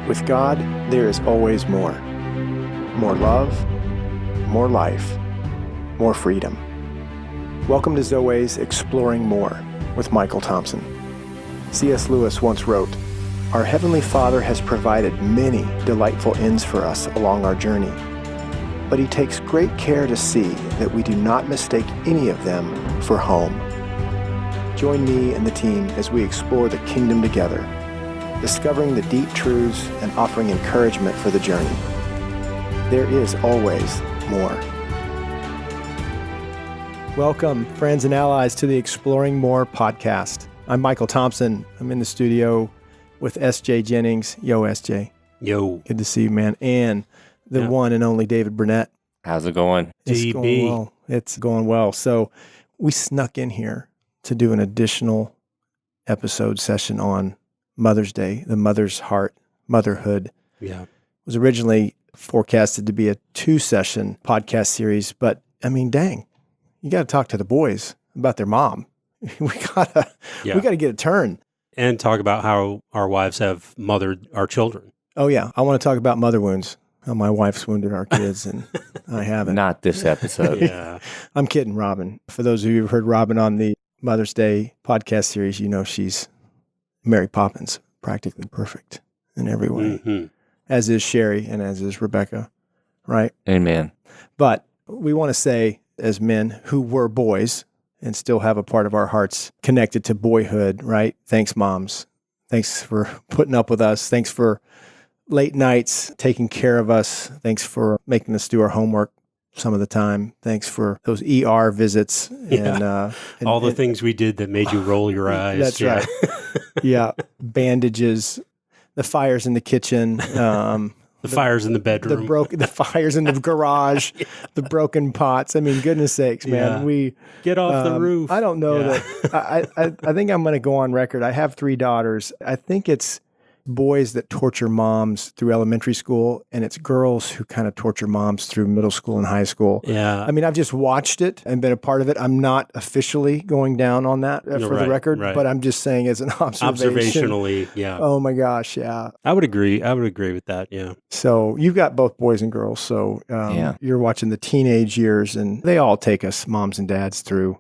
With God, there is always more. More love, more life, more freedom. Welcome to Zoe's Exploring More with Michael Thompson. C.S. Lewis once wrote, "Our Heavenly Father has provided many delightful ends for us along our journey, but He takes great care to see that we do not mistake any of them for home." Join me and the team as we explore the kingdom together, discovering the deep truths and offering encouragement for the journey. There is always more. Welcome, friends and allies, to the Exploring More podcast. I'm Michael Thompson. I'm in the studio with S.J. Jennings. Yo, S.J. Yo. Good to see you, man. And the one and only David Burnett. How's it going? It's going well. It's going well. So we snuck in here to do an additional episode session on Mother's Day, the mother's heart, motherhood. Yeah. It was originally forecasted to be a 2-session podcast series, but I mean, dang, you got to talk to the boys about their mom. we gotta get a turn and talk about how our wives have mothered our children. Oh yeah, I want to talk about mother wounds. How my wife's wounded our kids, and I haven't. Not this episode. Yeah, I'm kidding, Robin. For those of you who've heard Robin on the Mother's Day podcast series, you know she's Mary Poppins, practically perfect in every way, as is Sherry and as is Rebecca, right? Amen. But we want to say, as men who were boys and still have a part of our hearts connected to boyhood, right? Thanks, moms. Thanks for putting up with us. Thanks for late nights, taking care of us. Thanks for making us do our homework some of the time. Thanks for those ER visits and all the things we did that made you roll your eyes. That's right. Yeah, bandages, the fires in the kitchen, the fires in the bedroom, the fires in the garage, the broken pots. I mean, goodness sakes, man, we get off the roof. I don't know that. I think I'm going to go on record. I have 3 daughters. I think it's boys that torture moms through elementary school, and it's girls who kind of torture moms through middle school and high school. Yeah. I mean, I've just watched it and been a part of it. I'm not officially going down on that for the record, but I'm just saying as an observation. Observationally, yeah. Oh my gosh, yeah. I would agree with that, yeah. So you've got both boys and girls, so you're watching the teenage years, and they all take us, moms and dads, through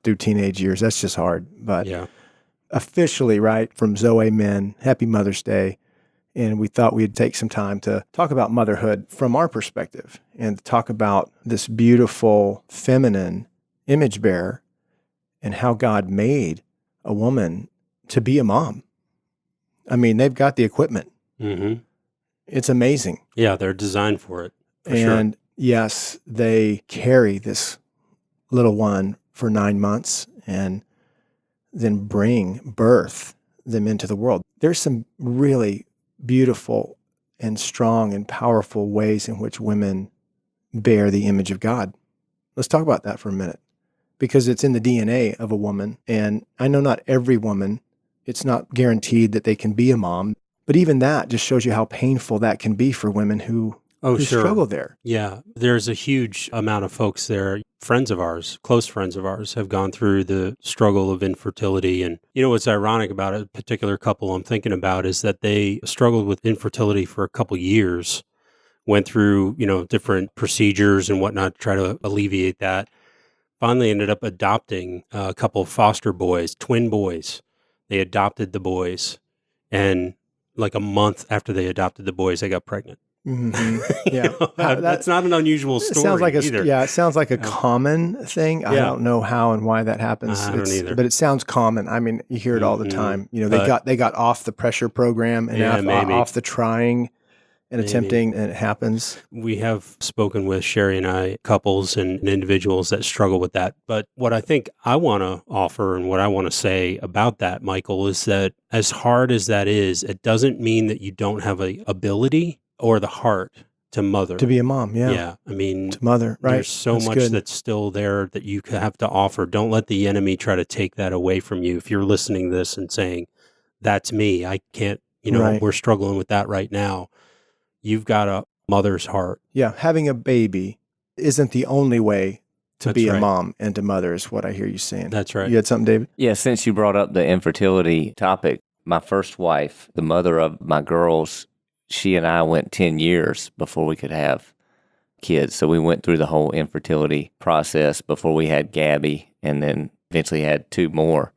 teenage years. That's just hard, but yeah. Officially, right, from Zoe Men, happy Mother's Day. And we thought we'd take some time to talk about motherhood from our perspective and talk about this beautiful feminine image bearer and how God made a woman to be a mom. I mean, they've got the equipment. Mm-hmm. It's amazing. Yeah, they're designed for it. And yes, they carry this little one for 9 months and then birth them into the world. There's some really beautiful and strong and powerful ways in which women bear the image of God. Let's talk about that for a minute, because it's in the DNA of a woman. And I know not every woman, it's not guaranteed that they can be a mom, but even that just shows you how painful that can be for women who struggle there. Yeah, there's a huge amount of folks there. Friends of ours, close friends of ours, have gone through the struggle of infertility. And you know what's ironic about a particular couple I'm thinking about is that they struggled with infertility for a couple years, went through, different procedures and whatnot to try to alleviate that. Finally ended up adopting a couple of foster boys, twin boys. They adopted the boys. And like a month after they adopted the boys, they got pregnant. Mm-hmm. Yeah, that's not an unusual story. It sounds like a common thing. I don't know how and why that happens. I don't either. But it sounds common. I mean, you hear it all the time. They got off the pressure program and off the trying and attempting, and it happens. We have spoken with Sherry and I, couples and individuals that struggle with that. But what I think I want to offer and what I want to say about that, Michael, is that as hard as that is, it doesn't mean that you don't have a ability or the heart to mother. To be a mom, yeah. Yeah, I mean, to mother, right? There's so much that's still there that you have to offer. Don't let the enemy try to take that away from you. If you're listening to this and saying, that's me, I can't, we're struggling with that right now. You've got a mother's heart. Yeah, having a baby isn't the only way to be a mom and to mother is what I hear you saying. That's right. You had something, David? Yeah, since you brought up the infertility topic, My first wife, the mother of my girls, she and I went 10 years before we could have kids. So we went through the whole infertility process before we had Gabby, and then eventually had 2 more,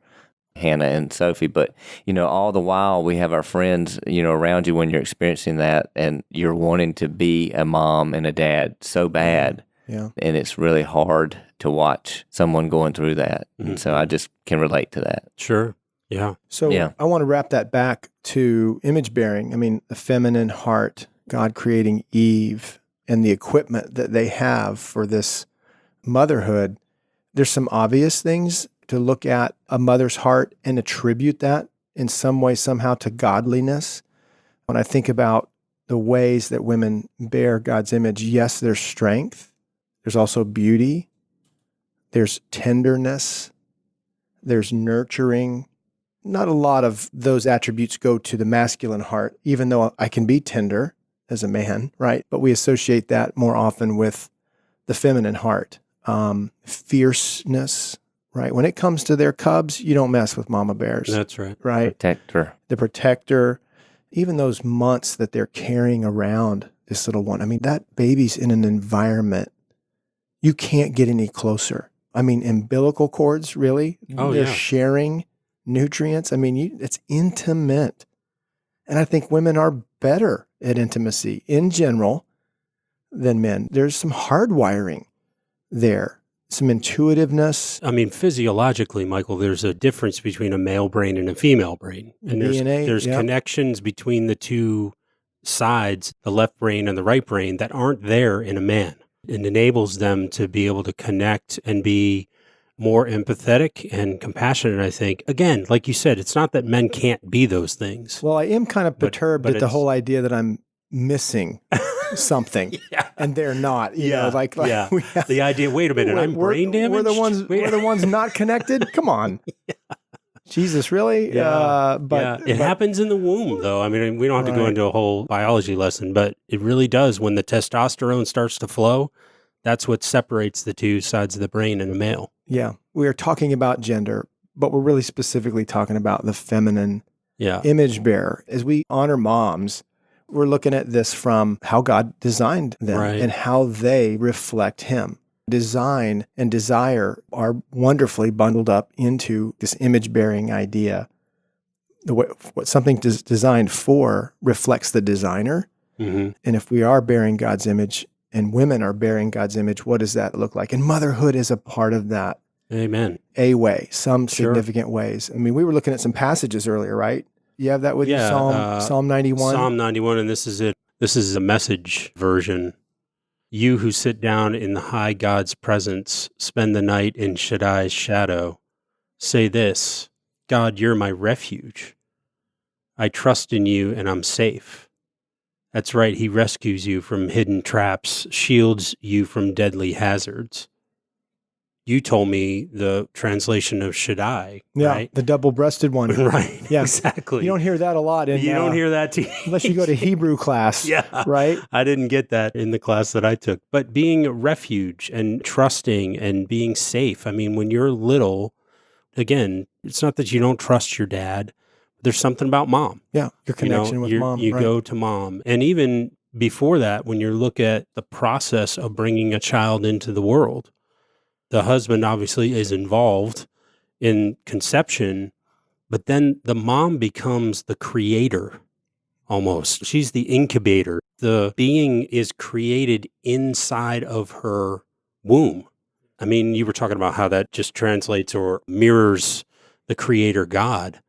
Hannah and Sophie. But, all the while we have our friends, around you when you're experiencing that, and you're wanting to be a mom and a dad so bad. Yeah. And it's really hard to watch someone going through that. And so I just can relate to that. Sure. Yeah. So Yeah. I want to wrap that back to image bearing. I mean, the feminine heart, God creating Eve, and the equipment that they have for this motherhood. There's some obvious things to look at a mother's heart and attribute that in some way, somehow, to godliness. When I think about the ways that women bear God's image, yes, there's strength. There's also beauty. There's tenderness. There's nurturing. Not a lot of those attributes go to the masculine heart, even though I can be tender as a man, right? But we associate that more often with the feminine heart. Fierceness, right? When it comes to their cubs, you don't mess with mama bears. That's right. Right? Protector. The protector, even those months that they're carrying around this little one. I mean, that baby's in an environment, you can't get any closer. I mean, umbilical cords, really? Oh, They're yeah. sharing nutrients. I mean, it's intimate. And I think women are better at intimacy in general than men. There's some hardwiring there, some intuitiveness. I mean, physiologically, Michael, there's a difference between a male brain and a female brain. And DNA, there's yep. connections between the two sides, the left brain and the right brain, that aren't there in a man. It enables them to be able to connect and be more empathetic and compassionate, I think. Again, like you said, it's not that men can't be those things. Well, I am kind of perturbed but at the it's- whole idea that I'm missing something, and they're not. You know, like yeah. we have, The idea, wait a minute, I'm brain damaged? We're the ones not connected? Come on. Jesus, really? It happens in the womb, though. I mean, we don't have to go Right. into a whole biology lesson, but it really does. When the testosterone starts to flow, that's what separates the two sides of the brain in a male. Yeah. We are talking about gender, but we're really specifically talking about the feminine image bearer. As we honor moms, we're looking at this from how God designed them and how they reflect Him. Design and desire are wonderfully bundled up into this image-bearing idea. What something is designed for reflects the designer. Mm-hmm. And if we are bearing God's image and women are bearing God's image, what does that look like? And motherhood is a part of that. Amen. A way, some significant ways. I mean, we were looking at some passages earlier, right? You have that with you? Psalm 91? Psalm 91, and this is it. This is a Message version. You who sit down in the high God's presence, spend the night in Shaddai's shadow. Say this, God, you're my refuge. I trust in you and I'm safe. That's right, He rescues you from hidden traps, shields you from deadly hazards. You told me the translation of Shaddai, right? The double-breasted one. Right, Yeah. exactly. You don't hear that a lot. You don't hear that unless you go to Hebrew class, right? I didn't get that in the class that I took. But being a refuge and trusting and being safe. I mean, when you're little, again, it's not that you don't trust your dad. There's something about mom. Yeah, your connection with mom. You go to mom. And even before that, when you look at the process of bringing a child into the world, the husband obviously is involved in conception, but then the mom becomes the creator almost. She's the incubator. The being is created inside of her womb. I mean, you were talking about how that just translates or mirrors the creator God.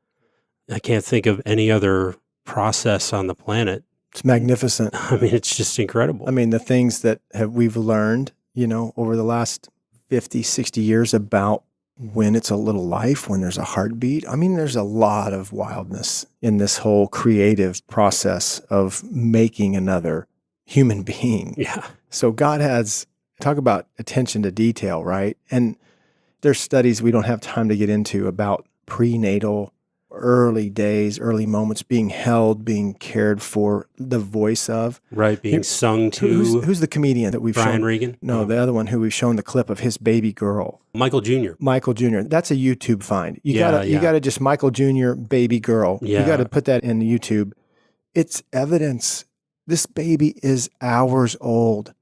I can't think of any other process on the planet. It's magnificent. I mean, it's just incredible. I mean, the things that we've learned, over the last 50, 60 years about when it's a little life, when there's a heartbeat. I mean, there's a lot of wildness in this whole creative process of making another human being. Yeah. So God has, talk about attention to detail, right? And there's studies we don't have time to get into about prenatal early days, early moments, being held, being cared for, the voice of. Right, being sung to. Who's the comedian that we've shown? Brian Regan? No, the other one who we've shown the clip of his baby girl. Michael Jr. Michael Jr. That's a YouTube find. You Yeah, gotta just Michael Jr. baby girl. Yeah. You gotta put that in YouTube. It's evidence. This baby is hours old.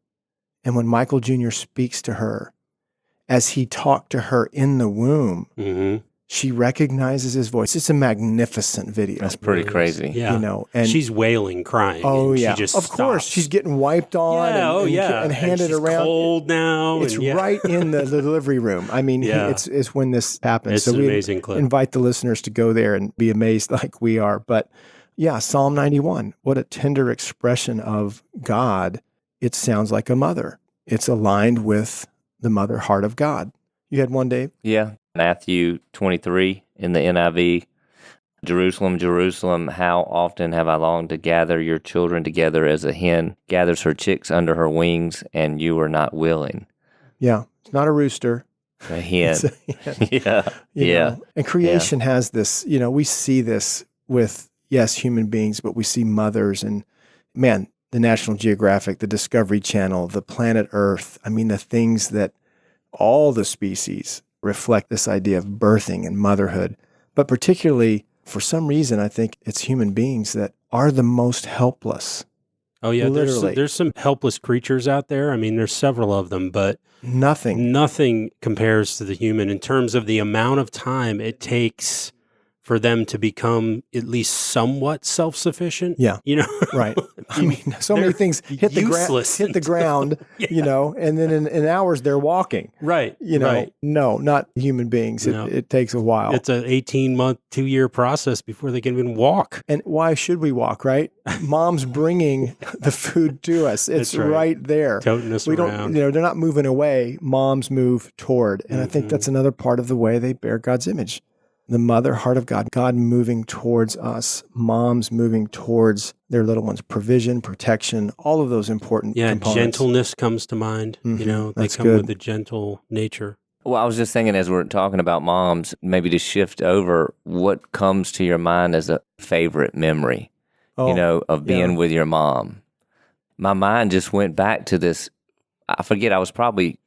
And when Michael Jr. speaks to her, as he talked to her in the womb, Mm-hmm. she recognizes his voice. It's a magnificent video. That's pretty crazy. Yeah. You know, and she's wailing, crying. oh and yeah, she just of course, stops. she's getting wiped on. And handed she's around. Cold now. It's right in the delivery room. I mean, Yeah. it's when this happens. It's so an we amazing clip. invite the listeners to go there and be amazed like we are. But yeah, Psalm 91. What a tender expression of God. It sounds like a mother. It's aligned with the mother heart of God. You had one, Dave? Yeah. Matthew 23 in the NIV. Jerusalem, Jerusalem, how often have I longed to gather your children together as a hen gathers her chicks under her wings, and you were not willing. Yeah. It's not a rooster. A hen. It's a hen. Yeah. You Yeah. know? And creation has this, we see this with, yes, human beings, but we see mothers and, man, the National Geographic, the Discovery Channel, the planet Earth. I mean, the things that all the species reflect this idea of birthing and motherhood. But particularly, for some reason, I think it's human beings that are the most helpless. Oh yeah, Literally. there's some helpless creatures out there. I mean, there's several of them, but nothing compares to the human in terms of the amount of time it takes for them to become at least somewhat self-sufficient. Yeah. Right. I mean, so many things hit the ground, Yeah. and then in hours they're walking. Right. Right. No, not human beings. No. It takes a while. It's an 18-month, 2-year process before they can even walk. And why should we walk, right? Mom's bringing the food to us. It's That's right. right there. Toting us We around. don't, they're not moving away. Moms move toward. And I think Mhm. that's another part of the way they bear God's image. The mother heart of God, God moving towards us, moms moving towards their little ones, provision, protection, all of those important components. Gentleness comes to mind. Mhm. They That's come good. with a gentle nature. Well, I was just thinking as we're talking about moms, maybe to shift over, what comes to your mind as a favorite memory, of being with your mom? My mind just went back to this. I forget, I was probably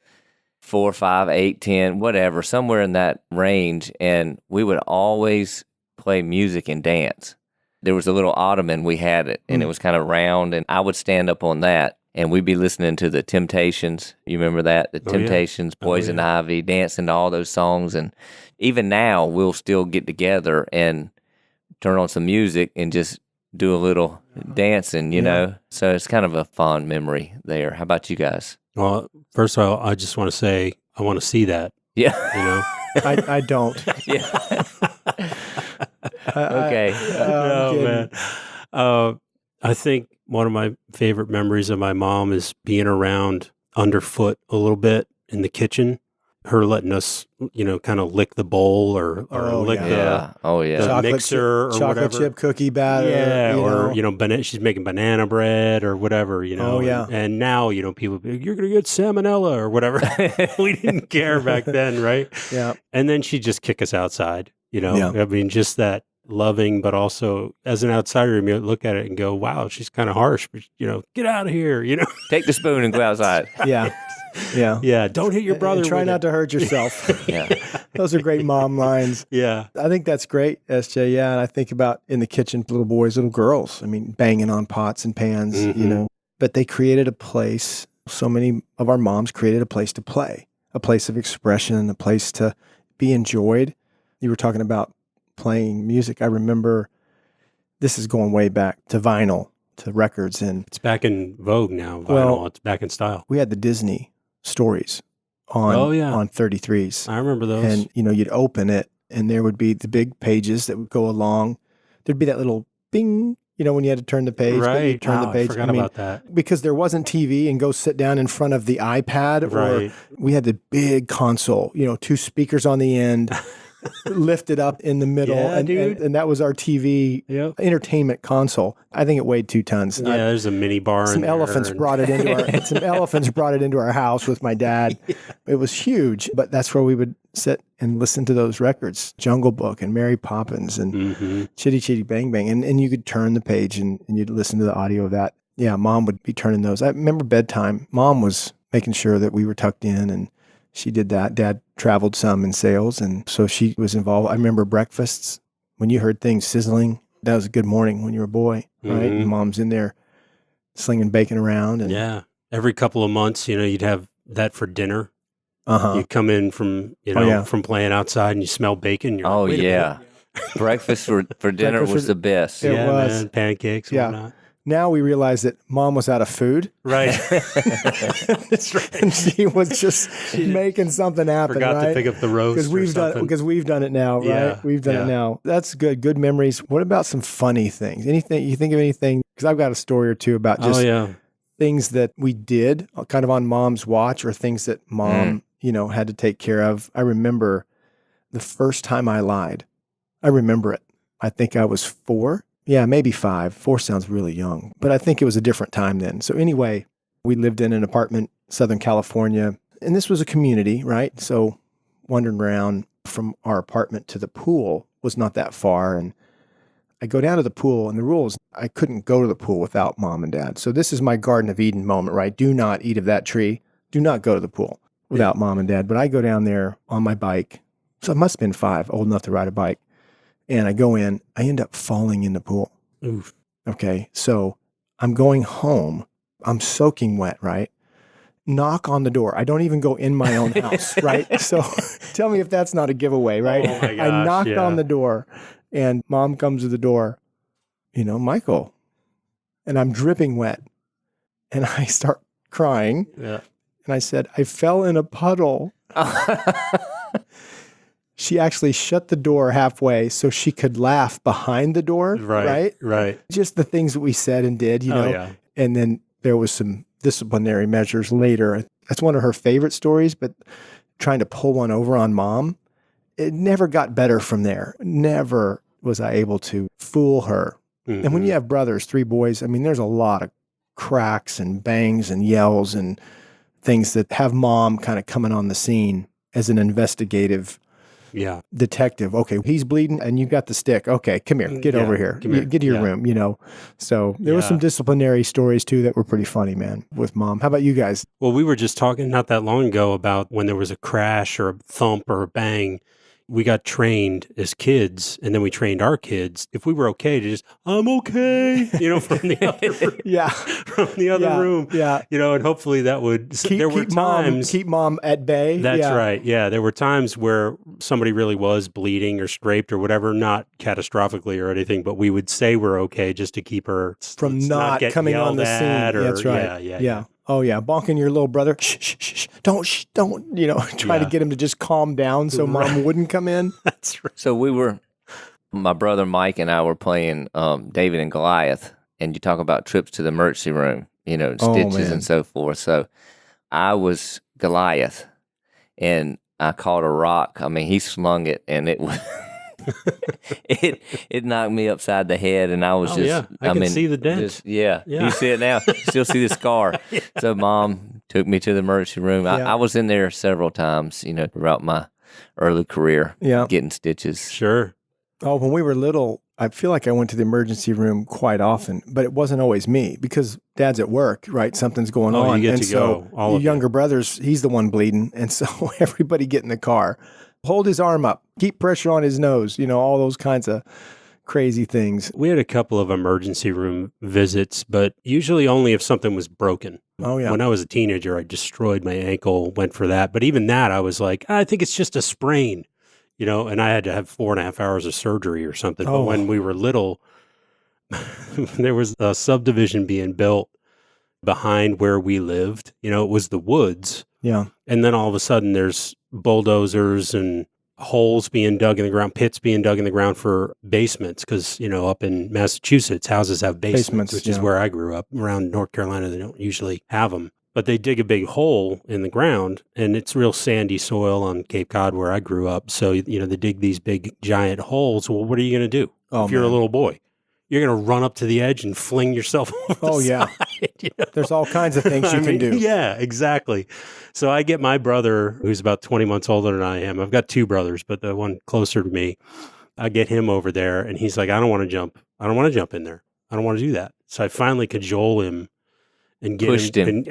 4, 5, 8, 10, whatever, somewhere in that range. And we would always play music and dance. There was a little ottoman we had it, and it was kind of round, and I would stand up on that, and we'd be listening to the Temptations. You remember that? The Temptations, Poison Ivy, dancing to all those songs. And even now, we'll still get together and turn on some music and just do a little dancing, you know? So it's kind of a fond memory there. How about you guys? Well, first of all, I just want to say I want to see that. Yeah. I don't. Yeah. Okay. Man. I think one of my favorite memories of my mom is being around underfoot a little bit in the kitchen. Her letting us, kind of lick the bowl or lick the mixer or chocolate whatever. chip cookie batter. Yeah, or she's making banana bread or whatever, Oh, yeah. And now, people, you're going to get salmonella or whatever. We didn't care back then, right? Yeah. And then she'd just kick us outside, Yeah. I mean, just that loving, but also as an outsider, you look at it and go, wow, she's kind of harsh, but, get out of here, Take the spoon and go outside. Yeah. Yeah. Yeah, don't hit your brother. And try with not it. to hurt yourself. Yeah. Those are great mom lines. Yeah. I think that's great, SJ. Yeah. And I think about in the kitchen, little boys, little girls, banging on pots and pans, but they created a place. So many of our moms created a place to play, a place of expression, a place to be enjoyed. You were talking about playing music. I remember this is going way back to vinyl, to records. And It's back in vogue now. Vinyl. Well, It's back in style. we had the Disney stories on 33s. I remember those. And, you'd open it and there would be the big pages that would go along. There'd be that little bing, when you had to turn the page. But right. you'd turn the page. I forgot about that. Because there wasn't TV and go sit down in front of the iPad. Right. Or we had the big console, 2 speakers on the end. lifted up in the middle. Yeah, dude. And that was our TV entertainment console. I think it weighed 2 tons. Yeah, there's a mini bar. Some elephants brought it into our house with my dad. Yeah. It was huge, but that's where we would sit and listen to those records, Jungle Book and Mary Poppins and Chitty Chitty Bang Bang. And you could turn the page and you'd listen to the audio of that. Yeah, Mom would be turning those. I remember bedtime. Mom was making sure that we were tucked in, and she did that. Dad traveled some in sales, and so she was involved. I remember breakfasts. When you heard things sizzling, that was a good morning when you were a boy, right? And Mom's in there slinging bacon around. And yeah. Every couple of months, you'd have that for dinner. You come in from, from playing outside and you smell bacon. You're like, wait a minute. Breakfast for dinner was the best. It was. Man, pancakes and whatnot. Now we realize that Mom was out of food. Right. That's right. And she was just making something happen. Forgot to pick up the roast because we've done it now, right? Yeah. We've done it now. That's good. Good memories. What about some funny things? Anything you think of anything? Because I've got a story or two about just things that we did kind of on Mom's watch, or things that Mom, had to take care of. I remember the first time I lied. I remember it. I think I was 4. Yeah, maybe 5. 4 sounds really young, but I think it was a different time then. So anyway, we lived in an apartment, Southern California, and this was a community, right? So wandering around from our apartment to the pool was not that far. And I go down to the pool, and the rule is I couldn't go to the pool without Mom and Dad. So this is my Garden of Eden moment, right? Do not eat of that tree. Do not go to the pool without Mom and Dad. But I go down there on my bike. So I must have been 5, old enough to ride a bike. And I go in, I end up falling in the pool. Oof. Okay, so I'm going home. I'm soaking wet, right? Knock on the door. I don't even go in my own house, right? So tell me if that's not a giveaway, right? Oh my gosh, I knocked on the door, and Mom comes to the door, Michael. And I'm dripping wet. And I start crying. Yeah. And I said, I fell in a puddle. She actually shut the door halfway so she could laugh behind the door, right? Just the things that we said and did, And then there was some disciplinary measures later. That's one of her favorite stories, but trying to pull one over on Mom, it never got better from there. Never was I able to fool her. Mm-hmm. And when you have brothers, 3 boys, there's a lot of cracks and bangs and yells and things that have Mom kind of coming on the scene as an investigative detective. Okay, he's bleeding and you got the stick. Okay, come here. Get over here. Get to your room, So there was some disciplinary stories too that were pretty funny, man, with Mom. How about you guys? Well, we were just talking not that long ago about when there was a crash or a thump or a bang. We got trained as kids, and then we trained our kids. If we were okay to just, I'm okay, from the other room. From the other room. Yeah. And hopefully that would, there were times. Keep Mom at bay. That's right. Yeah. There were times where somebody really was bleeding or scraped or whatever, not catastrophically or anything, but we would say we're okay just to keep her from not coming on the scene. That's right. Yeah. Oh yeah, bonking your little brother. Shh, don't. Try to get him to just calm down so Mom wouldn't come in. That's right. So my brother Mike and I were playing David and Goliath, and you talk about trips to the emergency room, stitches and so forth. So I was Goliath, and I caught a rock. He slung it, and it was. it knocked me upside the head, and I was I can see the dent. You see it now. Still see the scar. So Mom took me to the emergency room. I was in there several times, throughout my early career, getting stitches. Sure. Oh, when we were little, I feel like I went to the emergency room quite often, but it wasn't always me because Dad's at work, right? Something's going on. You get to go. All of younger brothers, he's the one bleeding, and so everybody get in the car. Hold his arm up, keep pressure on his nose, all those kinds of crazy things. We had a couple of emergency room visits, but usually only if something was broken. Oh, yeah. When I was a teenager, I destroyed my ankle, went for that. But even that, I was like, I think it's just a sprain, and I had to have 4.5 hours of surgery or something. But when we were little, there was a subdivision being built behind where we lived. It was the woods. Yeah. And then all of a sudden there's bulldozers and holes being dug in the ground, pits being dug in the ground for basements. Because, up in Massachusetts, houses have basements which is where I grew up. Around North Carolina, they don't usually have them. but they dig a big hole in the ground, and it's real sandy soil on Cape Cod where I grew up. So, they dig these big, giant holes. Well, what are you going to do if you're a little boy? You're going to run up to the edge and fling yourself over the side, There's all kinds of things you can do. Yeah, exactly. So I get my brother, who's about 20 months older than I am. I've got two brothers, but the one closer to me, I get him over there, and he's like, I don't want to jump. I don't want to jump in there. I don't want to do that. So I finally cajole him and get Pushed him.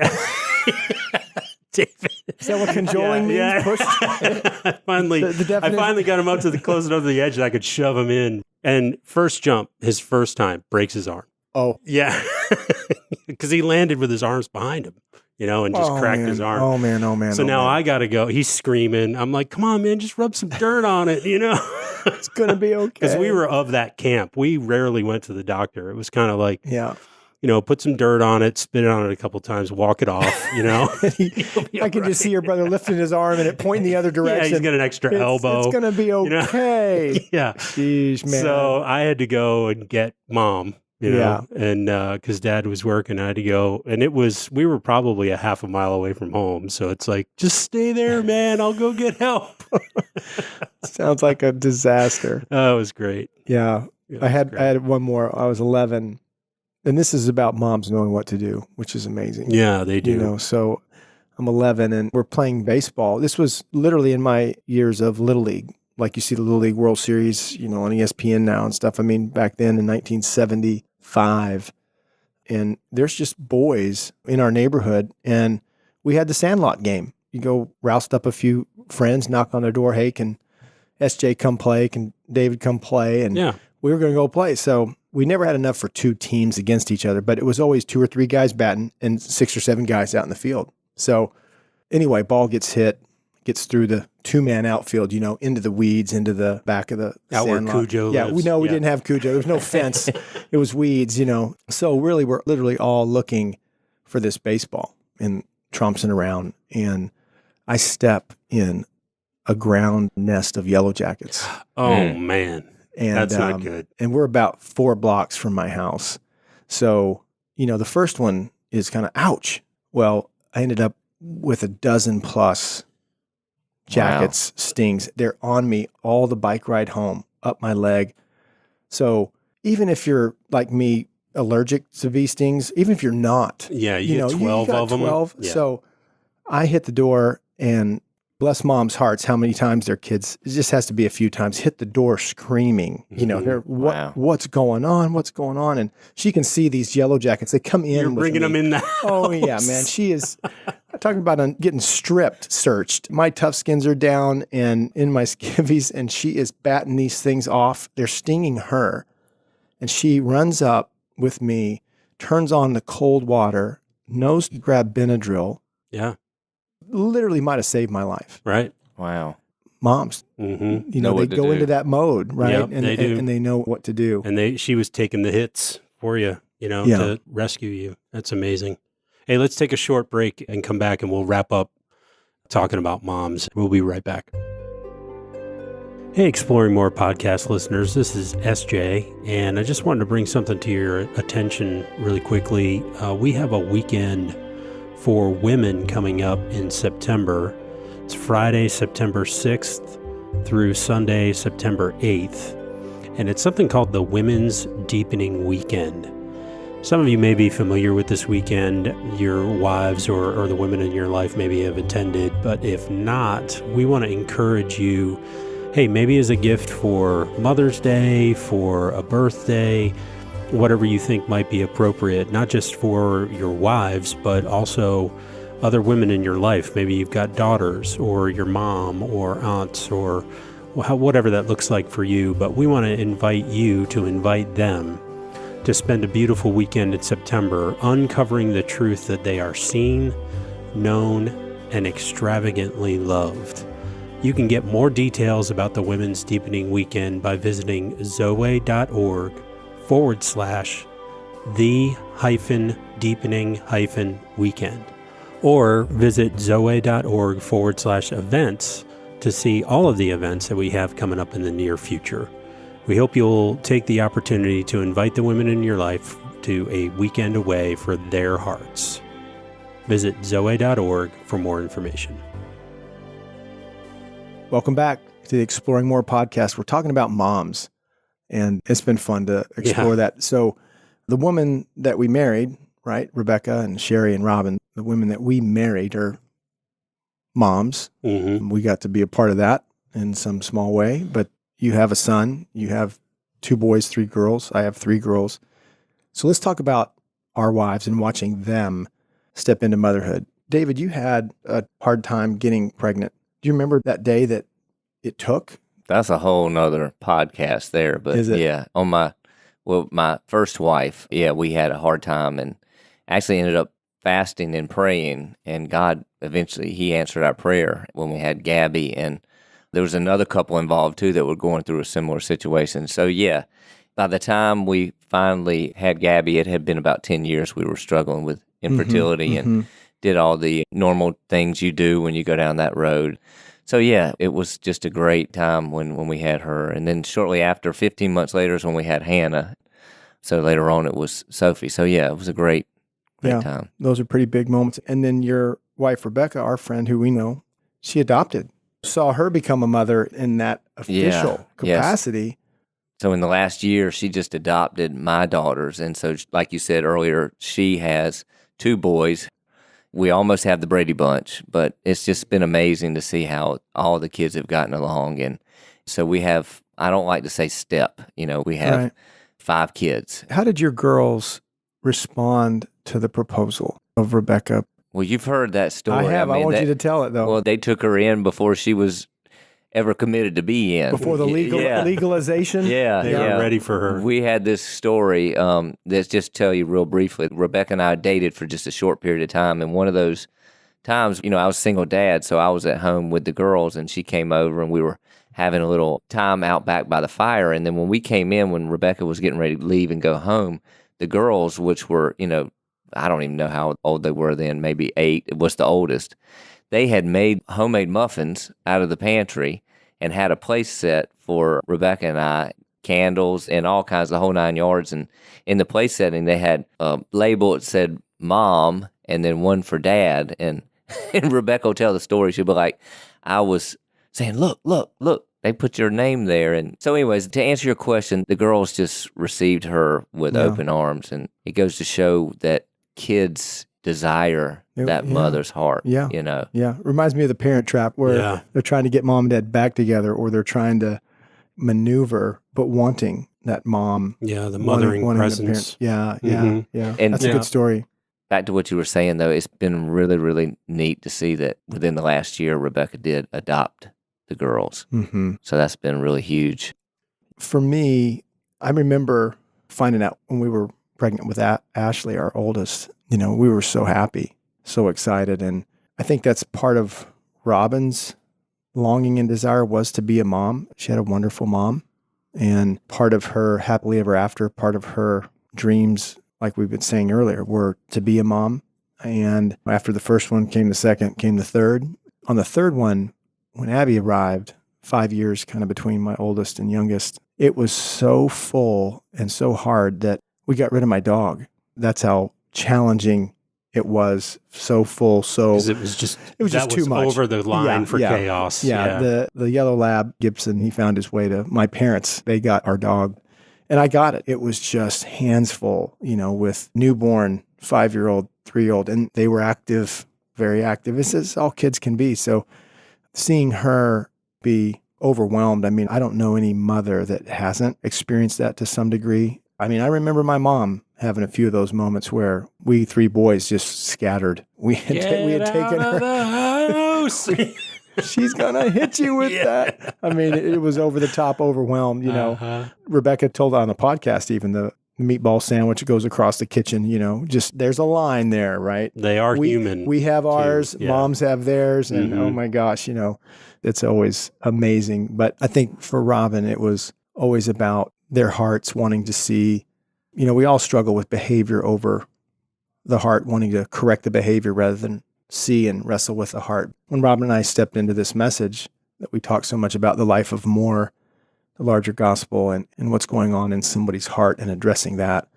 David. Is that what cajoling means? Yeah. Pushed? I finally definition? got him up to the close enough to the edge that I could shove him in. And first jump, his first time, breaks his arm. Oh. Yeah. Because he landed with his arms behind him, and just cracked his arm. Oh, man. So now I got to go. He's screaming. I'm like, come on, man, just rub some dirt on it, It's going to be okay. Because we were of that camp. We rarely went to the doctor. It was kind of like, put some dirt on it, spit it on it a couple times, walk it off, I can just see your brother lifting his arm and it pointing the other direction. Yeah, he's got an extra elbow. It's going to be okay. Yeah. Jeez, man. So I had to go and get mom, and because dad was working, I had to go. And we were probably a half a mile away from home. So it's like, just stay there, man. I'll go get help. Sounds like a disaster. Oh, it was great. Yeah. I had one more. I was 11. And this is about moms knowing what to do, which is amazing. Yeah, they do. So I'm 11 and we're playing baseball. This was literally in my years of Little League. Like you see the Little League World Series, on ESPN now and stuff. I mean, back then in 1975. And there's just boys in our neighborhood. And we had the Sandlot game. You go roust up a few friends, knock on their door. Hey, can SJ come play? Can David come play? And we were going to go play. So we never had enough for two teams against each other, but it was always 2 or 3 guys batting and 6 or 7 guys out in the field. So anyway, ball gets hit, gets through the 2-man outfield, into the weeds, into the back of the out where Sandlot. Cujo lives. We didn't have Cujo. There was no fence. It was weeds, So really, we're literally all looking for this baseball and tromping around. And I step in a ground nest of yellow jackets. Oh, man. And that's not good. And we're about 4 blocks from my house. So, the first one is kind of, ouch. Well, I ended up with a dozen plus jackets, stings. They're on me all the bike ride home, up my leg. So even if you're like me, allergic to bee stings, even if you're not. Yeah, you get 12 you got of them. 12. Yeah. So I hit the door and bless moms' hearts, how many times their kids, it just has to be a few times, hit the door screaming, they're, what's going on? What's going on? And she can see these yellow jackets. They come in. You're bringing them in the house. Oh, yeah, man. She is talking about getting searched. My tough skins are down and in my skivvies, and she is batting these things off. They're stinging her. And she runs up with me, turns on the cold water, knows to grab Benadryl. Yeah. Literally might have saved my life. Right. Wow. Moms, they go into that mode, right? Yep, and they do. And they know what to do. And she was taking the hits for you, to rescue you. That's amazing. Hey, let's take a short break and come back and we'll wrap up talking about moms. We'll be right back. Hey, Exploring More podcast listeners, this is SJ, and I just wanted to bring something to your attention really quickly. We have a weekend for women coming up in September. It's Friday, September 6th through Sunday, September 8th. And it's something called the Women's Deepening Weekend. Some of you may be familiar with this weekend. Your wives or the women in your life maybe have attended. But if not, we want to encourage you, hey, maybe as a gift for Mother's Day, for a birthday, whatever you think might be appropriate, not just for your wives, but also other women in your life. Maybe you've got daughters or your mom or aunts or whatever that looks like for you. But we want to invite you to invite them to spend a beautiful weekend in September uncovering the truth that they are seen, known, and extravagantly loved. You can get more details about the Women's Deepening Weekend by visiting zoe.org/the-deepening-weekend or visit zoe.org/events to see all of the events that we have coming up in the near future. We hope you'll take the opportunity to invite the women in your life to a weekend away for their hearts. Visit zoe.org for more information. Welcome back to the Exploring More podcast. We're talking about moms, and it's been fun to explore that. So the woman that we married, right, Rebecca and Sherry and Robin, the women that we married are moms. Mm-hmm. We got to be a part of that in some small way, but you have a son, you have 2 boys, 3 girls. I have 3 girls. So let's talk about our wives and watching them step into motherhood. David, you had a hard time getting pregnant. Do you remember that day that it took? That's a whole nother podcast there. But Is it? yeah, on my first wife, we had a hard time and actually ended up fasting and praying. And God eventually, he answered our prayer when we had Gabby. And there was another couple involved too that were going through a similar situation. So yeah, by the time we finally had Gabby, it had been about 10 years we were struggling with infertility and did all the normal things you do when you go down that road. So yeah, it was just a great time when we had her. And then shortly after, 15 months later, is when we had Hannah. So later on, it was Sophie. So yeah, it was a great time. Those are pretty big moments. And then your wife, Rebecca, our friend who we know, she adopted. Saw her become a mother in that official capacity. Yes. So in the last year, she just adopted my daughters. And so, like you said earlier, she has 2 boys. We almost have the Brady Bunch, but it's just been amazing to see how all the kids have gotten along. And so we have, I don't like to say step, we have 5 kids. How did your girls respond to the proposal of Rebecca? Well, you've heard that story. I have. I want you to tell it, though. Well, they took her in before she was ever committed to be in. Before the legalization? Yeah. They were ready for her. We had this story that's just tell you real briefly. Rebecca and I dated for just a short period of time. And one of those times, I was a single dad, so I was at home with the girls, and she came over, and we were having a little time out back by the fire. And then when we came in, when Rebecca was getting ready to leave and go home, the girls, which were, I don't even know how old they were then, maybe 8, it was the oldest. They had made homemade muffins out of the pantry and had a place set for Rebecca and I, candles and all kinds, the whole 9 yards. And in the place setting, they had a label that said Mom and then one for Dad. And Rebecca will tell the story. She'll be like, I was saying, look, they put your name there. And so anyways, to answer your question, the girls just received her with open arms. And it goes to show that kids desire that mother's heart. Yeah. Reminds me of the Parent Trap where they're trying to get mom and dad back together, or they're trying to maneuver, but wanting that mom. Yeah, the mothering presence. Yeah. And that's a good story. Back to what you were saying, though, it's been really, really neat to see that within the last year, Rebecca did adopt the girls. Mm-hmm. So that's been really huge. For me, I remember finding out when we were pregnant with Ashley, our oldest, we were so happy, so excited. And I think that's part of Robin's longing and desire was to be a mom. She had a wonderful mom. And part of her happily ever after, part of her dreams, like we've been saying earlier, were to be a mom. And after the first one came the second, came the third. On the third one, when Abby arrived, 5 years kind of between my oldest and youngest, it was so full and so hard that we got rid of my dog. That's how challenging it was. So full, so it was just too much, over the line for chaos. The yellow lab Gibson, he found his way to my parents. They got our dog, and I got it. It was just hands full, with newborn, 5-year-old, 3-year-old, and they were active, very active. This is all kids can be. So seeing her be overwhelmed. I mean, I don't know any mother that hasn't experienced that to some degree. I mean, I remember my mom having a few of those moments where we 3 boys just scattered. We had taken her. The house. She's gonna hit you with that. I mean, it was over the top, overwhelmed. Rebecca told on the podcast even the meatball sandwich goes across the kitchen. Just there's a line there, right? They are human. We have ours. Yeah. Moms have theirs, and oh my gosh, it's always amazing. But I think for Robin, it was always about their hearts wanting to see. We all struggle with behavior over the heart, wanting to correct the behavior rather than see and wrestle with the heart. When Robin and I stepped into this message that we talk so much about, the life of more, the larger gospel, and what's going on in somebody's heart and addressing that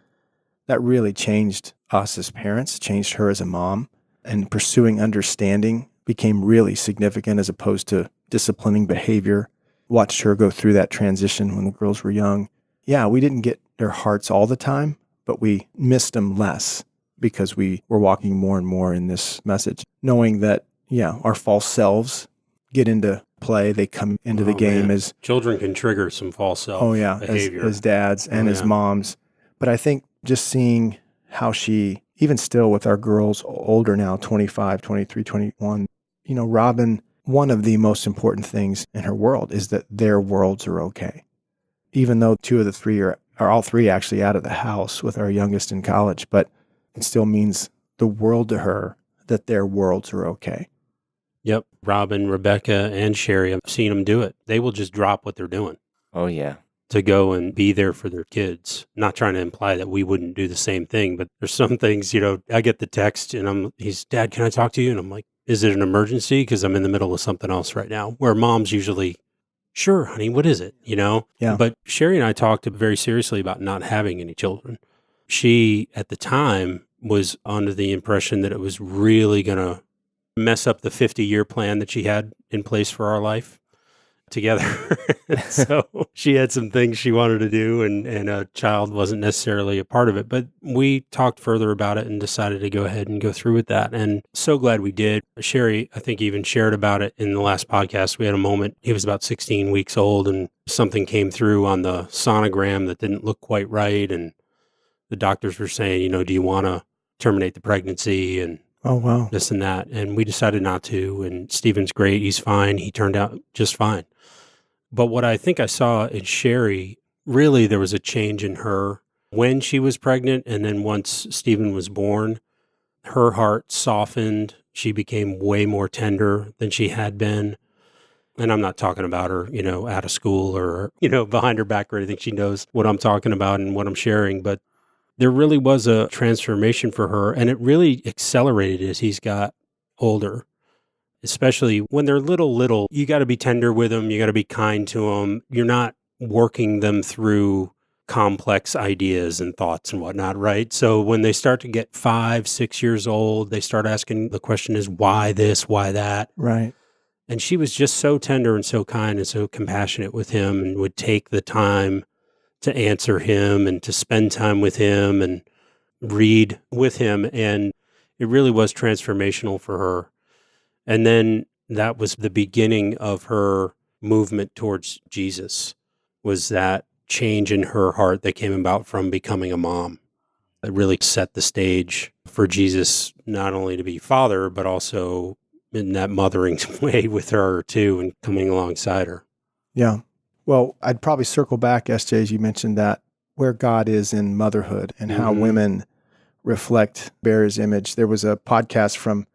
really changed us as parents, changed her as a mom. and pursuing understanding became really significant as opposed to disciplining behavior. Watched her go through that transition when the girls were young. Yeah, we didn't get their hearts all the time, but we missed them less because we were walking more and more in this message, knowing that, our false selves get into play. They come into the game as children can trigger some false self behavior. As dads and as moms. But I think just seeing how she, even still with our girls older now, 25, 23, 21, Robin, one of the most important things in her world is that their worlds are okay. Even though two of the three are all three actually out of the house with our youngest in college, but it still means the world to her that their worlds are okay. Yep. Robin, Rebecca, and Sherry, I've seen them do it. They will just drop what they're doing. Oh, yeah. To go and be there for their kids. Not trying to imply that we wouldn't do the same thing, but there's some things, I get the text and he's, Dad, can I talk to you? And I'm like, is it an emergency? Because I'm in the middle of something else right now. Where mom's usually, sure, honey, what is it? Yeah. But Sherry and I talked very seriously about not having any children. She, at the time, was under the impression that it was really going to mess up the 50-year plan that she had in place for our life together. So she had some things she wanted to do, and a child wasn't necessarily a part of it. But we talked further about it and decided to go ahead and go through with that. And so glad we did. Sherry, I think, even shared about it in the last podcast. We had a moment. He was about 16 weeks old, and something came through on the sonogram that didn't look quite right. And the doctors were saying, do you want to terminate the pregnancy? And oh, wow. This and that. And we decided not to. And Stephen's great. He's fine. He turned out just fine. But what I think I saw in Sherry, really there was a change in her when she was pregnant. And then once Stephen was born, her heart softened. She became way more tender than she had been. And I'm not talking about her, out of school or, behind her back or anything. She knows what I'm talking about and what I'm sharing. But there really was a transformation for her, and it really accelerated as he's got older, especially when they're little. You got to be tender with them. You got to be kind to them. You're not working them through complex ideas and thoughts and whatnot, right? So when they start to get 5, 6 years old, they start asking the question is, why this, why that? Right. And she was just so tender and so kind and so compassionate with him and would take the time to answer him and to spend time with him and read with him. And it really was transformational for her. And then that was the beginning of her movement towards Jesus, was that change in her heart that came about from becoming a mom. It really set the stage for Jesus not only to be father, but also in that mothering way with her too and coming alongside her. Yeah. Well, I'd probably circle back, SJ, as you mentioned that, where God is in motherhood and how women reflect, bear his image. There was a podcast from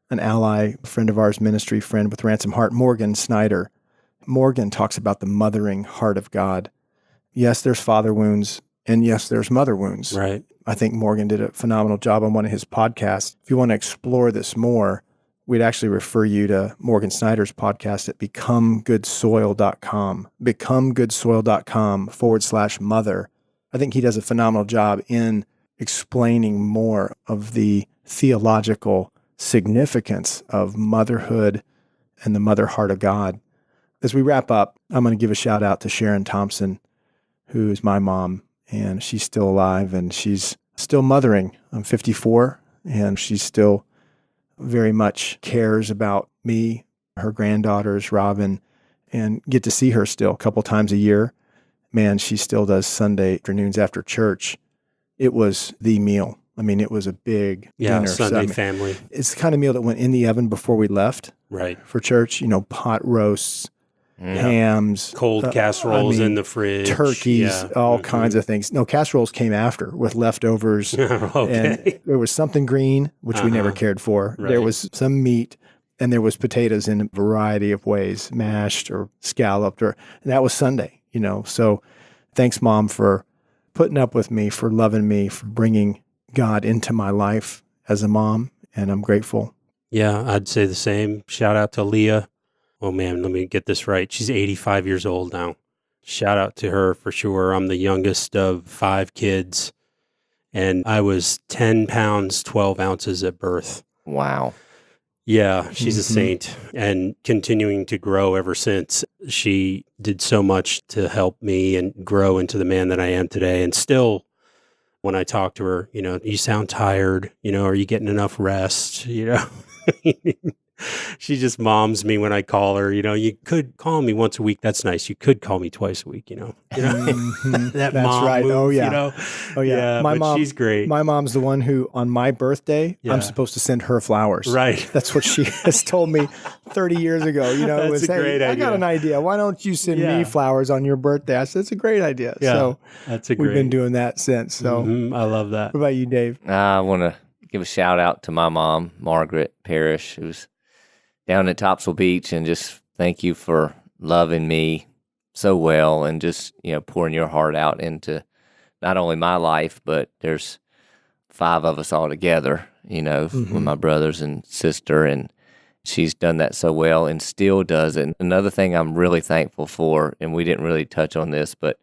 an ally, friend of ours, ministry friend with Ransom Heart, Morgan Snyder. Morgan talks about the mothering heart of God. Yes, there's father wounds, and yes, there's mother wounds. Right. I think Morgan did a phenomenal job on one of his podcasts. If you want to explore this more, we'd actually refer you to Morgan Snyder's podcast at becomegoodsoil.com, becomegoodsoil.com/mother. I think he does a phenomenal job in explaining more of the theological significance of motherhood and the mother heart of God. As we wrap up, I'm going to give a shout out to Sharon Thompson, who is my mom, and she's still alive and she's still mothering. I'm 54 and she's still very much cares about me, her granddaughters, Robin, and get to see her still a couple times a year. Man, she still does Sunday afternoons after church. It was the meal. I mean, it was a big dinner. Sunday family. It's the kind of meal that went in the oven before we left for church, pot roasts, hams. Cold casseroles in the fridge. Turkeys, all kinds of things. No, casseroles came after with leftovers. And there was something green, which we never cared for. Right. There was some meat, and there was potatoes in a variety of ways, mashed or scalloped. And that was Sunday, So thanks, Mom, for putting up with me, for loving me, for bringing God into my life as a mom, and I'm grateful. Yeah, I'd say the same. Shout out to Leah. Oh man, let me get this right. She's 85 years old now. Shout out to her for sure. I'm the youngest of 5 kids, and I was 10 pounds, 12 ounces at birth. Wow. Yeah, she's a saint and continuing to grow ever since. She did so much to help me and grow into the man that I am today. And still, when I talk to her, you sound tired, are you getting enough rest? She just moms me when I call her. You could call me once a week. That's nice. You could call me twice a week. That That's mom right. move, Oh yeah. Oh yeah. My but mom, she's great. My mom's the one who, on my birthday, Yeah. I'm supposed to send her flowers. Right. That's what she has told me 30 years ago. That's was, a great I got idea. an idea. Why don't you send me flowers on your birthday? I said, it's a great idea. Yeah, So that's a we've been great. doing that since. So I love that. what about you, Dave? I want to give a shout out to my mom, Margaret Parrish, who's down at Topsail Beach, and just thank you for loving me so well and just, pouring your heart out into not only my life, but there's 5 of us all together, with my brothers and sister, and she's done that so well and still does it. And another thing I'm really thankful for, and we didn't really touch on this, but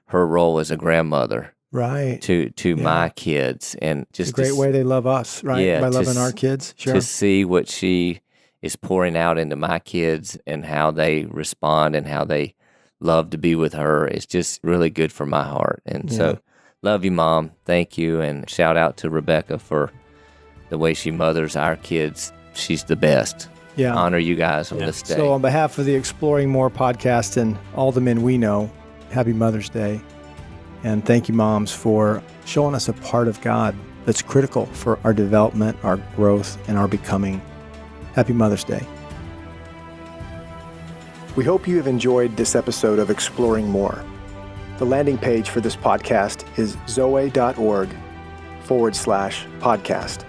her role as a grandmother Right. to my kids, and just It's a great way they love us, right? Yeah, By to loving our kids. Sure. to see what she is pouring out into my kids and how they respond and how they love to be with her. It's just really good for my heart. And so love you, Mom. Thank you. And shout out to Rebecca for the way she mothers our kids. She's the best. Yeah. Honor you guys on this day. So on behalf of the Exploring More podcast and all the men we know, happy Mother's Day. And thank you, moms, for showing us a part of God that's critical for our development, our growth, and our becoming. Happy Mother's Day. We hope you have enjoyed this episode of Exploring More. The landing page for this podcast is zoe.org/podcast.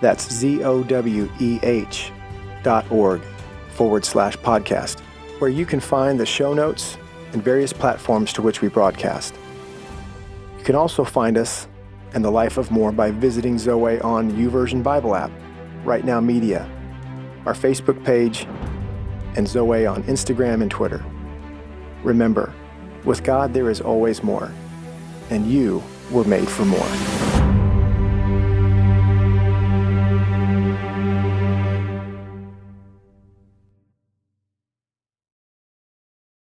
That's ZOWEH.org/podcast, where you can find the show notes and various platforms to which we broadcast. You can also find us and the Life of More by visiting Zoe on YouVersion Bible app, Right Now Media, our Facebook page, and Zoe on Instagram and Twitter. Remember, with God there is always more, and you were made for more.